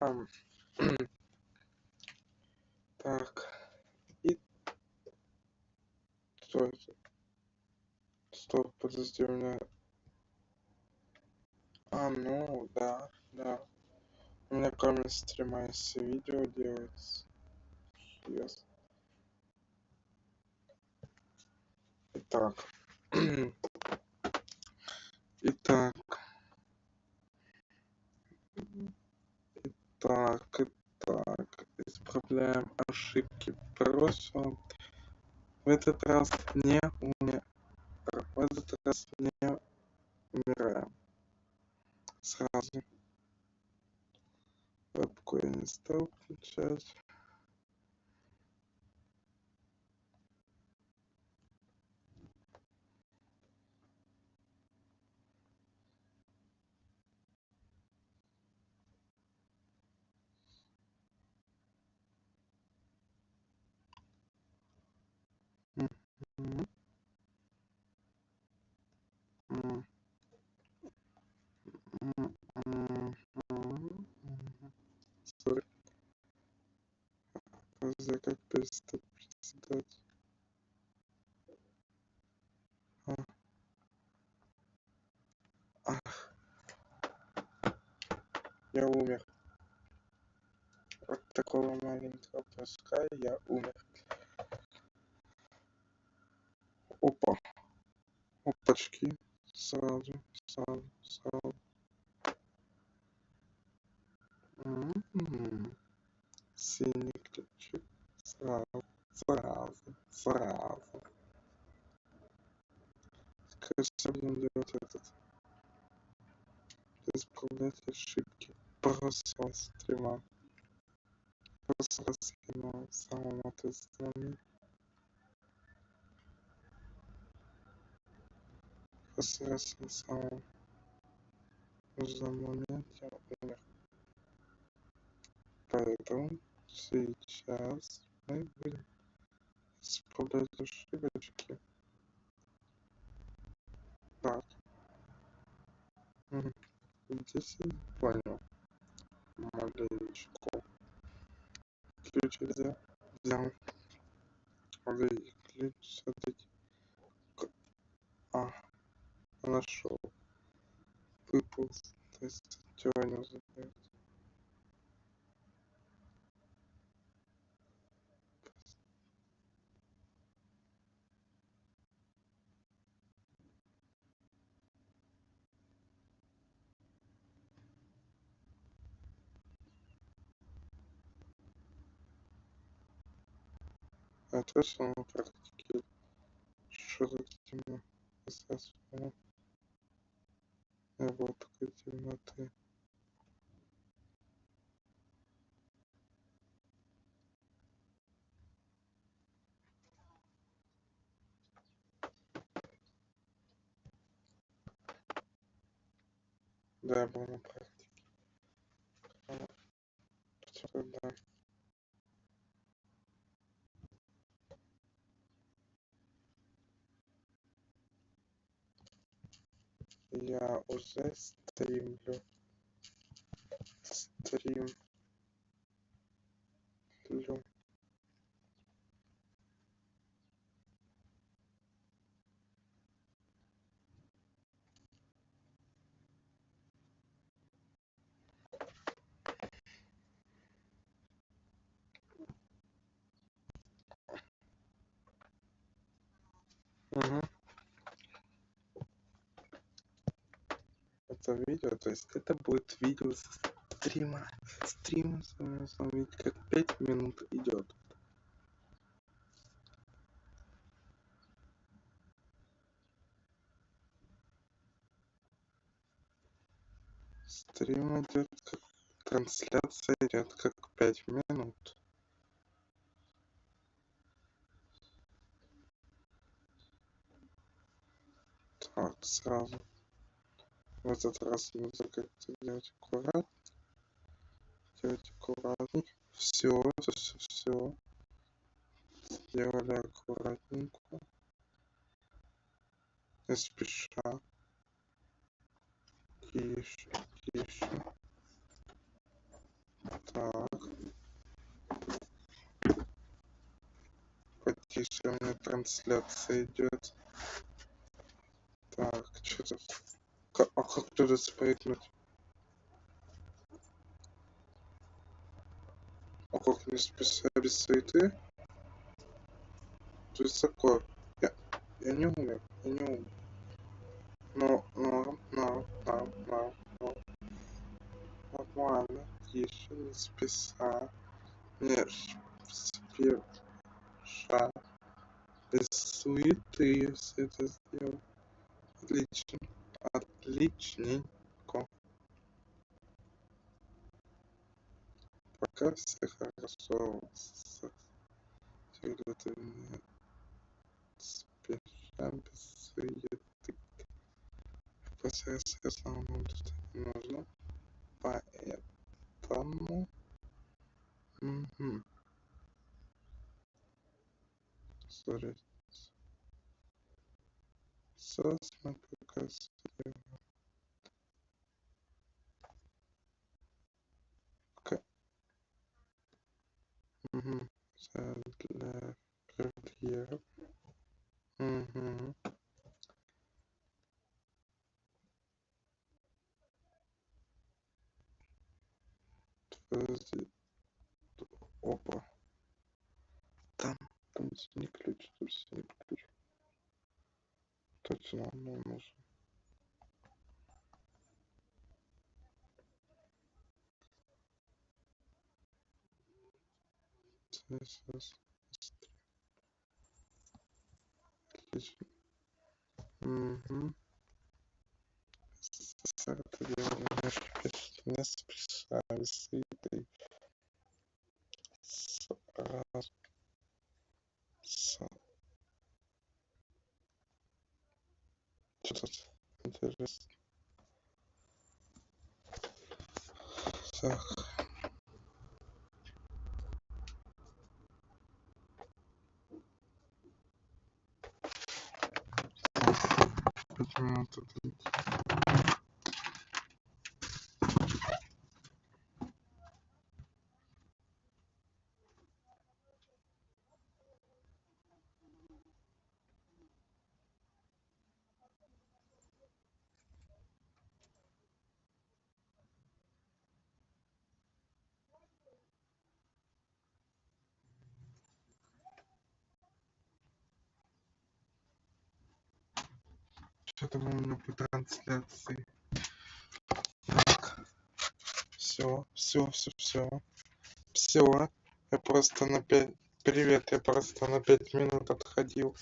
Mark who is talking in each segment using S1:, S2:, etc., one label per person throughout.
S1: Ам, Так, и что это? Стоп, подожди, у меня... ну, да, да. У меня кроме стрима есть видео делается. Yes. Итак. Итак. Исправляем ошибки прошлого. В этот раз не умираем. В этот раз не умираем. Сразу. Вебку я не стал включать. Сори. Подожди, как перестать приседать? Я умер. От такого маленького прыжка я умер. Опа. Опачки. Сразу. Синий ключик. Сразу. Кажется, будем делать этот. Исправлять ошибки прошлого стрима. Прошлого стрима в самом ответственном. Прошлый раз в самом нужном моменте умер. Поэтому сейчас мы будем исправлять ошибочки. Так. Здесь я не понял. Маленечко. Ключ взял. Ключ все-таки. Нашел. Выпал. То есть теория забирает. А точно на практике что-то темно. Естественно. Вот такой темноты. Да, был на практике. Что-то да. Я уже стримлю. Это видео, то есть это будет видео со стрима. Стрим, смотрите, как 5 минут идет. Стрим идет как трансляция идет как 5 минут. Так, сразу. В этот раз нужно как-то делать аккуратно. Все. Сделали аккуратненько. Не спеша. Тише. трансляция идет. Так, что тут? А как туда спрыгнуть? А как не списать без суеты? Высоко. Я не умер, я не умер. Но. Нормально. Тише, не спеша. Не спеша. Без суеты, если это сделал. Отлично. Отличненько. Пока все хорошо. Когда ты не спеша, без суеты. Непосредственно основному тут не нужно. Поэтому... Угу. Sorry. Собственно, показываю. Угу. Для карьеры. Угу. Подожди. Опа. Там синий ключ. Там синий ключ. Точно, нам нужен. Сейчас. Отлично. Угу. Это дело не списались. И сразу. Что тут интересно? Так. Почему тут? Что-то у меня по трансляции. Так. Все. Я просто на 5... Привет, я просто на 5 минут отходил.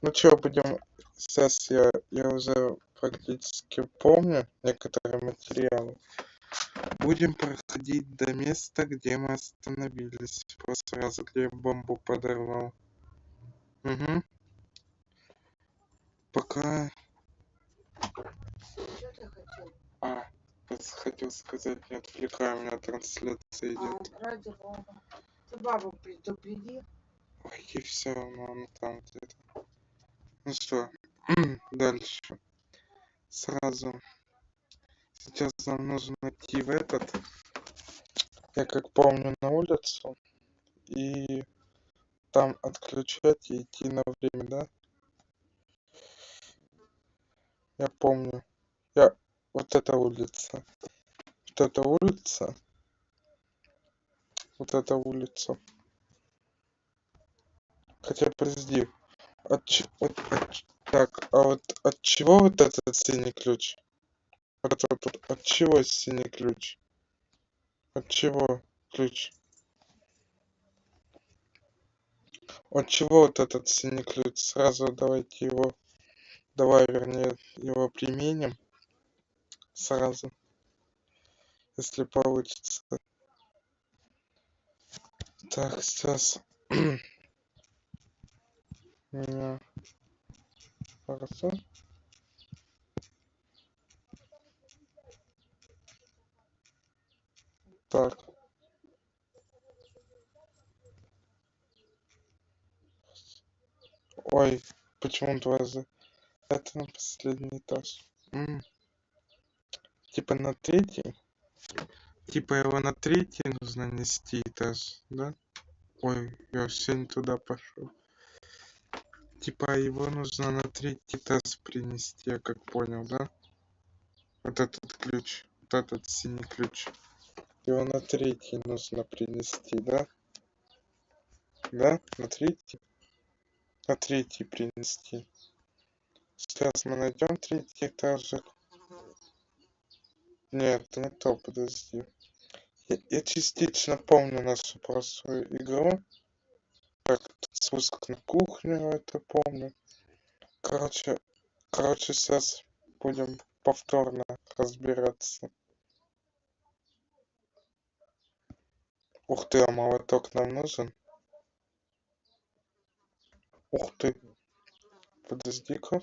S1: Ну что, будем... Сейчас я уже практически помню некоторые материалы. Будем проходить до места, где мы остановились. Просто сразу где я бомбу подорвал. Угу. Пока... Хотел сказать, не отвлекай, у меня трансляция идет.
S2: Ради бога. Ты бабу предупреди.
S1: Ой, и все равно она там где-то. Ну что, дальше. Сразу. Сейчас нам нужно идти в этот. Я как помню на улицу. И там отключать и идти на время, да? Я помню. Вот эта улица. Вот эта улица. Хотя, подожди. Так, а вот от чего вот этот синий ключ? От чего синий ключ? От чего ключ? От чего вот этот синий ключ? Сразу давайте его... Давай, вернее, его применим. Сразу. Если получится. Так, сейчас. Меня... Хорошо. Так. Ой, почему-то это на последний этаж. Типа на третий? Типа его на третий нужно нести этаж, да? Ой, я все не туда пошел. Типа его нужно на третий этаж принести, я как понял, да? Вот этот ключ, вот этот синий ключ. Его на третий нужно принести, да? Да? На третий? На третий принести. Сейчас мы найдем третий этажик. Нет, не то, подожди. Я частично помню нашу прошлую игру. Как тут спуск на кухню, это помню. Короче, сейчас будем повторно разбираться. Ух ты, а молоток нам нужен? Ух ты. Подожди-ка.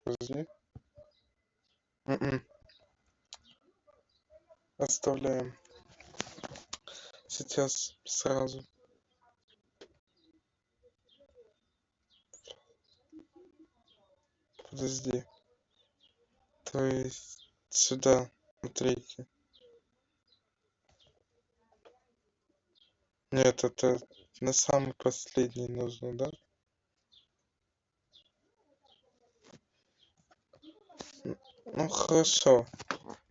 S1: Подожди. Оставляем. Сейчас сразу. Подожди. То есть сюда, на третий. Нет, это на самый последний нужно, да? Ну хорошо,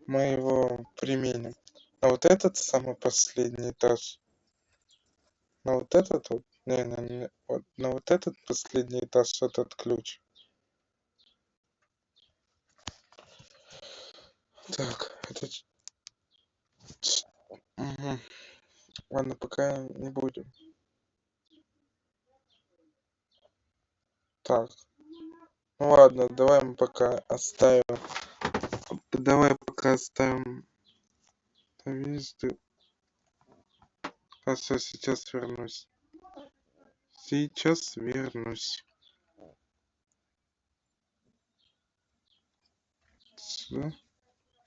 S1: мы его применим. А вот этот самый последний этаж. На вот этот вот. Не, вот, на вот этот последний этаж этот ключ. Так, это... Угу. Ладно, пока не будем. Так. Ну ладно, давай мы пока оставим. Давай пока оставим. Везде. Хорошо, сейчас вернусь. Сейчас вернусь. Сюда.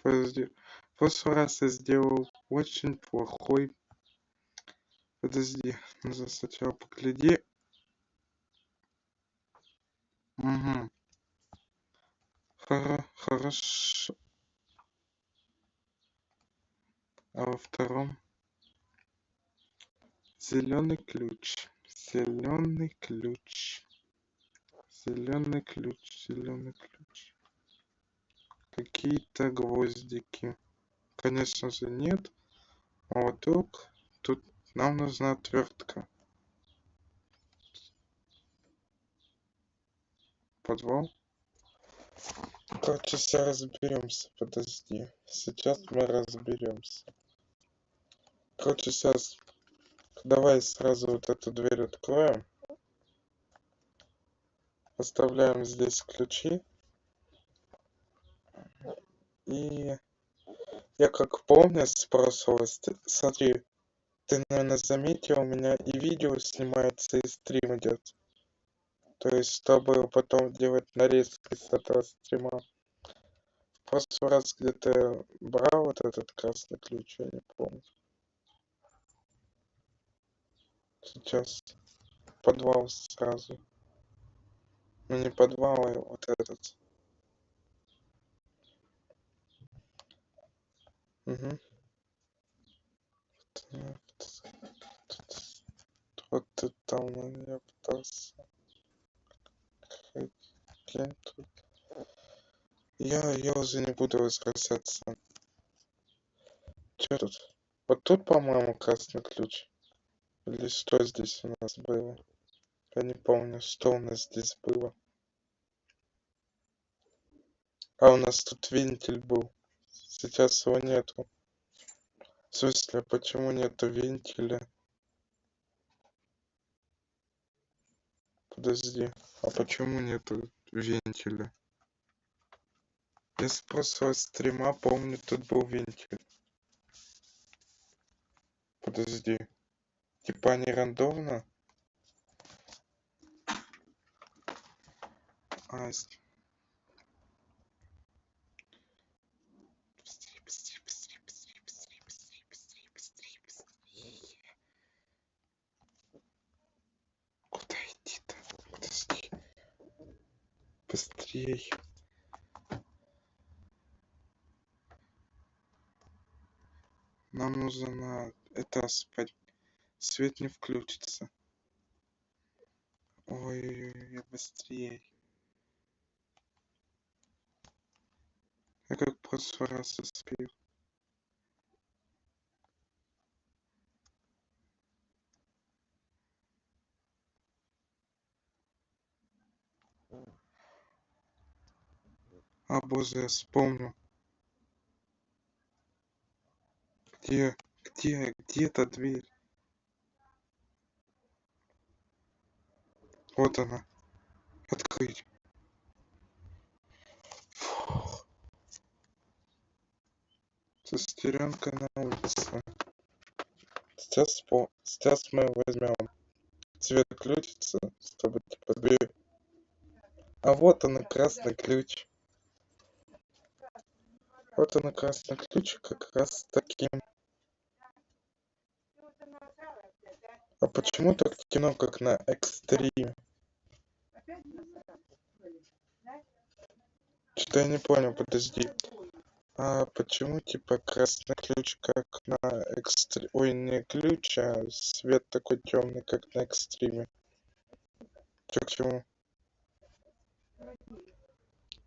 S1: Подожди. В прошлый раз я сделал очень плохой. Подожди. Нужно сначала погляди. Угу. Хорошо. А во втором зеленый ключ. Зеленый ключ. Зеленый ключ. Зеленый ключ. Какие-то гвоздики. Конечно же нет. Молоток. Тут нам нужна отвертка. Подвал. Короче, сейчас разберемся. Подожди. Сейчас мы разберемся. Короче, сейчас давай сразу вот эту дверь откроем. Оставляем здесь ключи. И я как помню с прошлого, смотри, ты, наверное, заметил, у меня и видео снимается, и стрим идет. То есть, чтобы потом делать нарезки с этого стрима. В прошлый раз где-то брал вот этот красный ключ, я не помню. Сейчас подвал сразу. Ну не подвал, а вот этот. Угу. Вот ты там на меня пытался. Тут. Я уже не буду возвращаться. Что тут? Вот тут, по-моему, красный ключ. Или что здесь у нас было? Я не помню, что у нас здесь было. А у нас тут вентиль был. Сейчас его нету. В смысле, почему нету вентиля? Подожди, а почему нету вентиля? Я с прошлого стрима помню, тут был вентиль. Подожди. Типа они рандомно? А, куда идти-то? Подожди. Быстрей. Нам нужно на этаж спать. Свет не включится. Ой, я быстрее. Я как в прошлый раз успел. А, боже, я вспомнил. Где эта дверь? Вот она. Открыть. Фух. Шестеренка на улице. Сейчас мы возьмем. Цвет включится, чтобы типа дверь. А вот он и красный ключ. Вот он и красный ключ как раз таким. А почему так темно, как на экстриме? Что-то я не понял, подожди. А почему типа красный ключ как на экстриме? Ой, не ключ, а свет такой темный, как на экстриме. Чё к чему?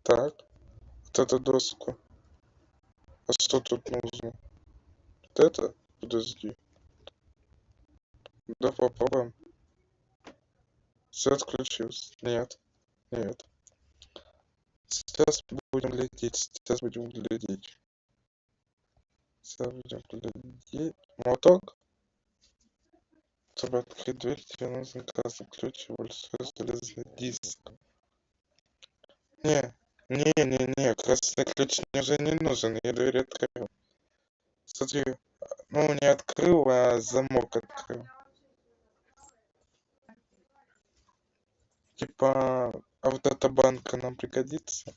S1: Так, вот эту доску. А что тут нужно? Вот это? Подожди. Да попробуем. Свет включился. Нет. Нет. Сейчас будем глядеть. Сейчас будем глядеть. Молоток? Чтобы открыть дверь, тебе нужен красный ключ и большой железный диск. Не, красный ключ мне уже не нужен, я дверь открыл. Смотри, ну не открыл, а замок открыл. Типа, а вот эта банка нам пригодится?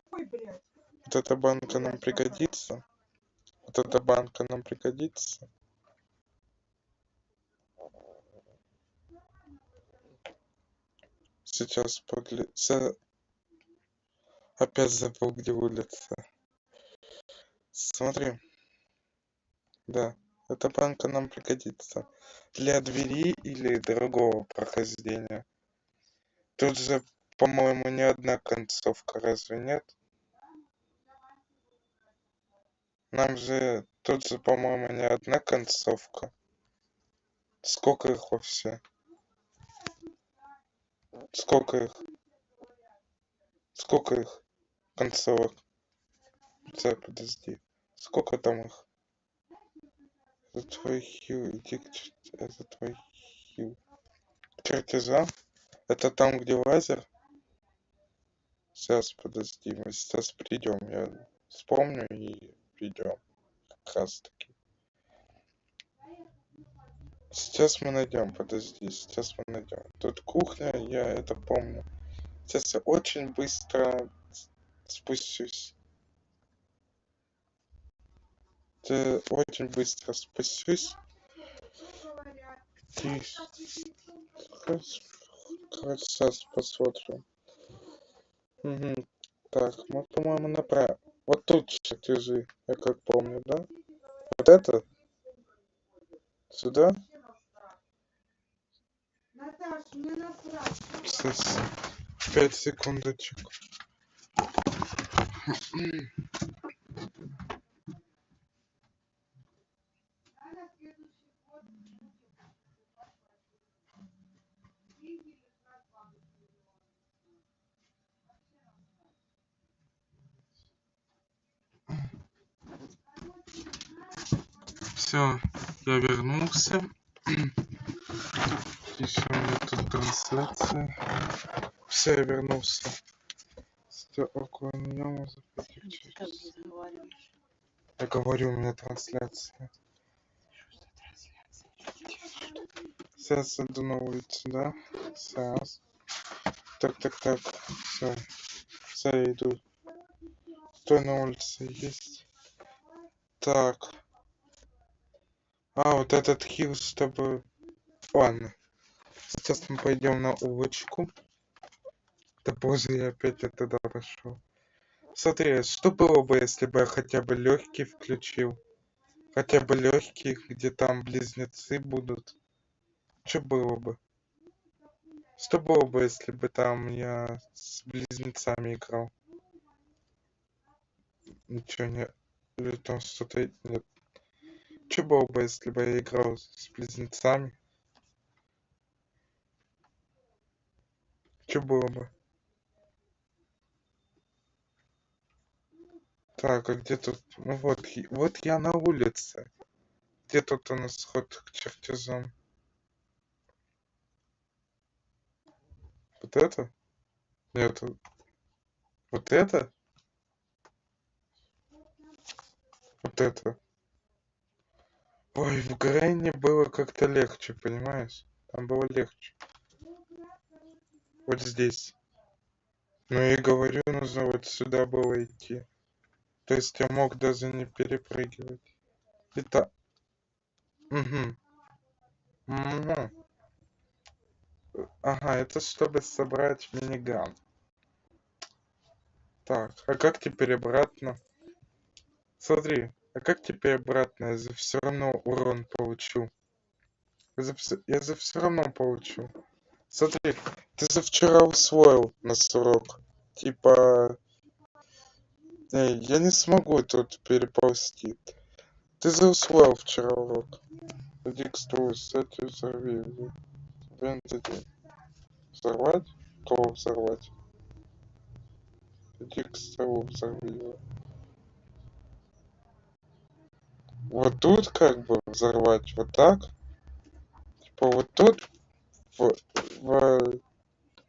S1: Вот эта банка нам пригодится? Вот эта банка нам пригодится? Сейчас погляд... Опять забыл, где улица. Смотри. Да, эта банка нам пригодится. Для двери или другого прохождения. Тут же, по-моему, не одна концовка, разве нет? Нам же... Тут же, по-моему, не одна концовка. Сколько их вообще? Сколько их? Сколько их концовок? Подожди. Сколько там их? Это твой хил. Это твой хил. Чертежа? Это там, где лазер? Сейчас, подожди. Мы сейчас придем. Я вспомню и придем. Как раз таки. Сейчас мы найдем. Подожди. Сейчас мы найдем. Тут кухня. Я это помню. Сейчас я очень быстро спущусь. Очень быстро спущусь. Сейчас посмотрим. Угу. Так, мы, по-моему, направо. Вот тут чертежи, я как помню, да? Вот это? Сюда? Сейчас. 5 секундочек. Все, я вернулся. Еще у меня тут трансляция. Все, я вернулся. Все, около меня можно пойти. Я говорю, у меня трансляция. Сейчас иду на улицу, да? Сейчас. Так. Все. Все, я иду. Стой на улице есть. Так. А, вот этот хил с тобой. Ладно. Сейчас мы пойдем на улочку. Да боже, я опять туда пошел. Смотри, что было бы, если бы я хотя бы легкий включил? Хотя бы легкий, где там близнецы будут. Что было бы? Что было бы, если бы там я с близнецами играл? Ничего не... Или там что-то... Нет. Что было бы, если бы я играл с близнецами? Что было бы? Так, а где тут? Ну вот, вот я на улице. Где тут у нас ход к чертежам? Вот это? Нет. Вот это? Вот это? Ой, в Грэнни было как-то легче, понимаешь? Там было легче. Вот здесь. Ну и говорю, нужно вот сюда было идти. То есть я мог даже не перепрыгивать. Итак. Угу. Угу. Ага, это чтобы собрать миниган. Так, а как теперь обратно? Смотри, а как теперь обратно? Я за все равно урон получу. Я за все равно получу. Смотри, ты за вчера усвоил нас урок. Типа, я не смогу тут переползти. Ты за усвоил вчера урок. Иди к столу, сядь и взорви. Взорвать? Кого взорвать? Иди к столу, взорви его. Вот тут как бы взорвать, вот так. Типа вот тут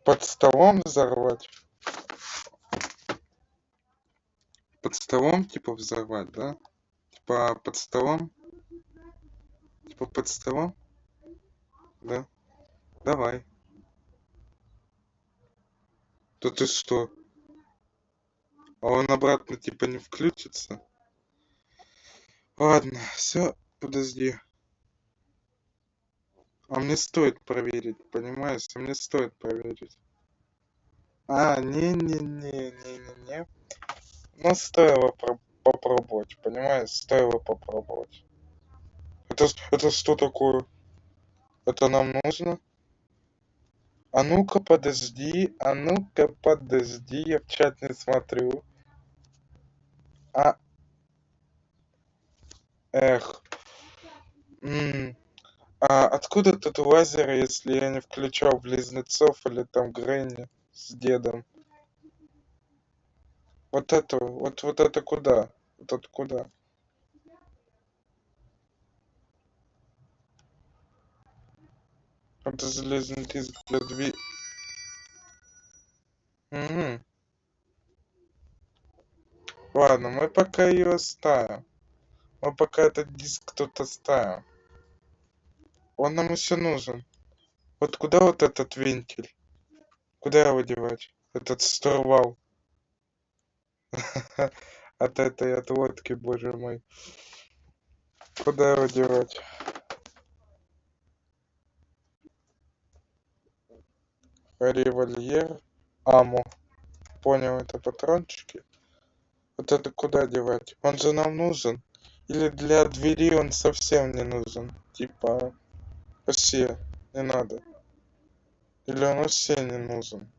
S1: под столом взорвать. Под столом типа взорвать, да? Типа под столом? Типа под столом? Да? Давай. Да ты что? А он обратно типа не включится? Ладно, все, подожди. А мне стоит проверить, понимаешь? А мне стоит проверить. А, не. Ну, стоило попробовать, понимаешь? Стоило попробовать. Это что такое? Это нам нужно? А ну-ка подожди, я в чат не смотрю. А, эх. А откуда тут лазер, если я не включал близнецов или там Грэнни с дедом? Вот это куда? Вот это куда? Это железный диск для дверей. Угу. Ладно, мы пока ее оставим. Мы пока этот диск тут оставим. Он нам еще нужен. Вот куда вот этот вентиль? Куда его девать? Этот штурвал. От этой отводки, боже мой. Куда его девать? Револьвер. Аму. Понял, это патрончики. Вот это куда девать? Он же нам нужен. Или для двери он совсем не нужен? Типа, вообще не надо. Или он вообще не нужен?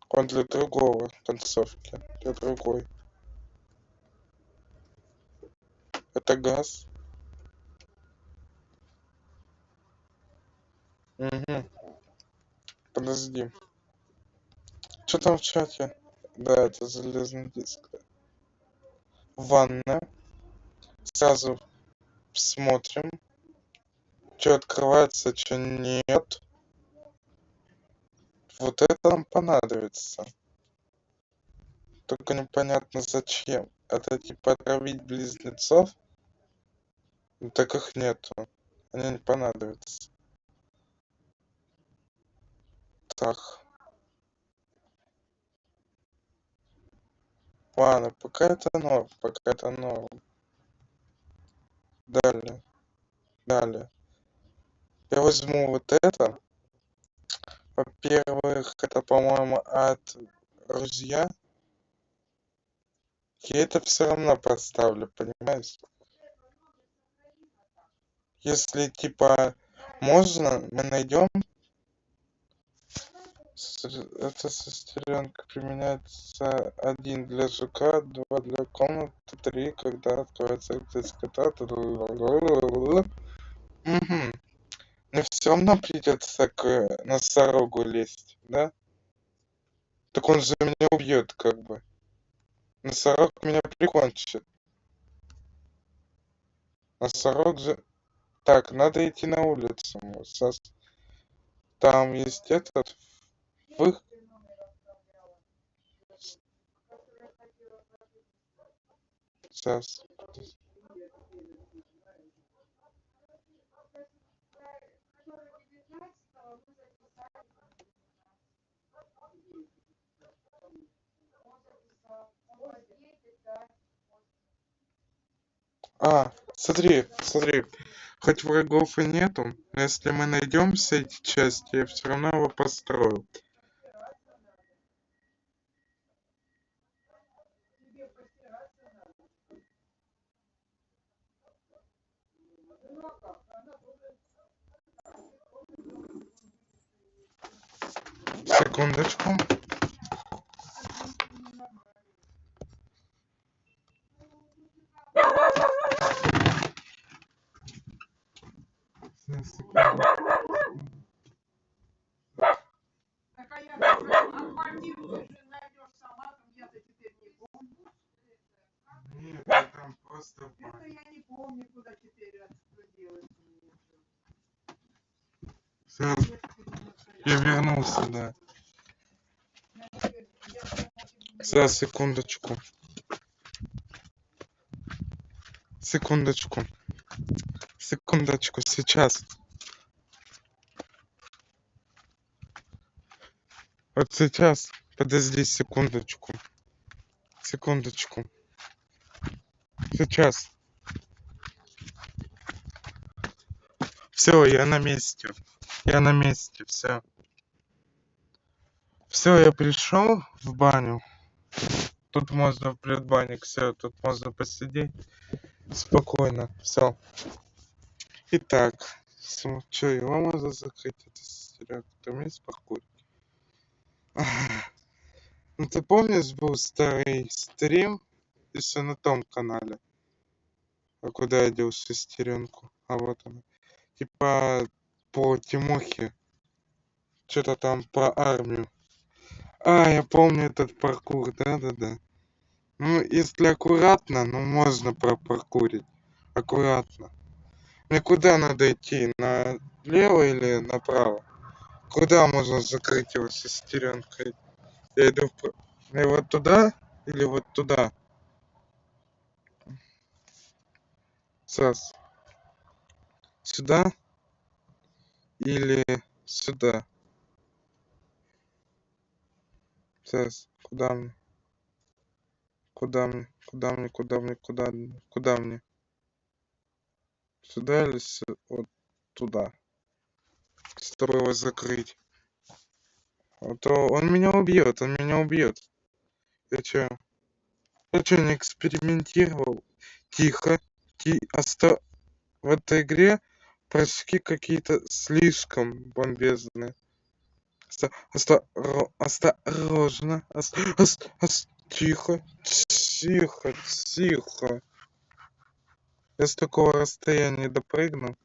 S1: Он для другого концовки. Для другой. Это газ. Угу. Подожди. Что там в чате? Да, это железный диск. Ванна. Сразу смотрим. Что открывается, что нет. Вот это нам понадобится. Только непонятно зачем. Это типа отравить близнецов? Ну, так их нету. Они не понадобятся. Так. Ладно, пока это норм. Пока это норм. Далее. Далее. Я возьму вот это. Во-первых, это, по-моему, от ружья. Я это все равно поставлю, понимаешь? Если типа можно, мы найдем. Эта шестеренка применяется 1 для жука, 2 для комнаты, 3, когда откроется кота. Угу. Но все равно придется к носорогу лезть, да? Так он же меня убьет, как бы. Носорог меня прикончит. Носорог же... Так, надо идти на улицу. Там есть этот... Вы... Сейчас. Смотри. Хоть врагов и нету, но если мы найдем все эти части, я все равно его построю. Секундочку.
S2: Так, а я квартиру ты же найдешь сама, там я-то теперь не помню.
S1: Нет, там просто...
S2: Это я не помню, куда теперь что делать.
S1: Все, я вернулся, да. Сейчас, секундочку. Секундочку, сейчас. Вот сейчас. Подожди секундочку. Сейчас. Все, я на месте. Все. Все, я пришел в баню. Тут можно в предбанник, все, тут можно посидеть спокойно. Все. Итак, что, его можно закрыть? Это стерео, там есть покурить? Ну ты помнишь, был старый стрим еще на том канале? А куда я дел шестеренку? А вот она. Типа по Тимохе. Что-то там про армию. Я помню этот паркур, да. Ну, если аккуратно, ну можно пропаркурить. Аккуратно. Мне куда надо идти? Налево или направо? Куда можно закрыть его шестеренкой? Я иду вот туда или вот туда? Сейчас. Сюда или сюда? Сейчас. Куда мне? Куда мне? Сюда или вот туда? Чтобы его закрыть. А то он меня убьет. Я что, не экспериментировал? Тихо. В этой игре прыжки какие-то слишком бомбезные. Осторожно. Тихо. Я с такого расстояния допрыгну.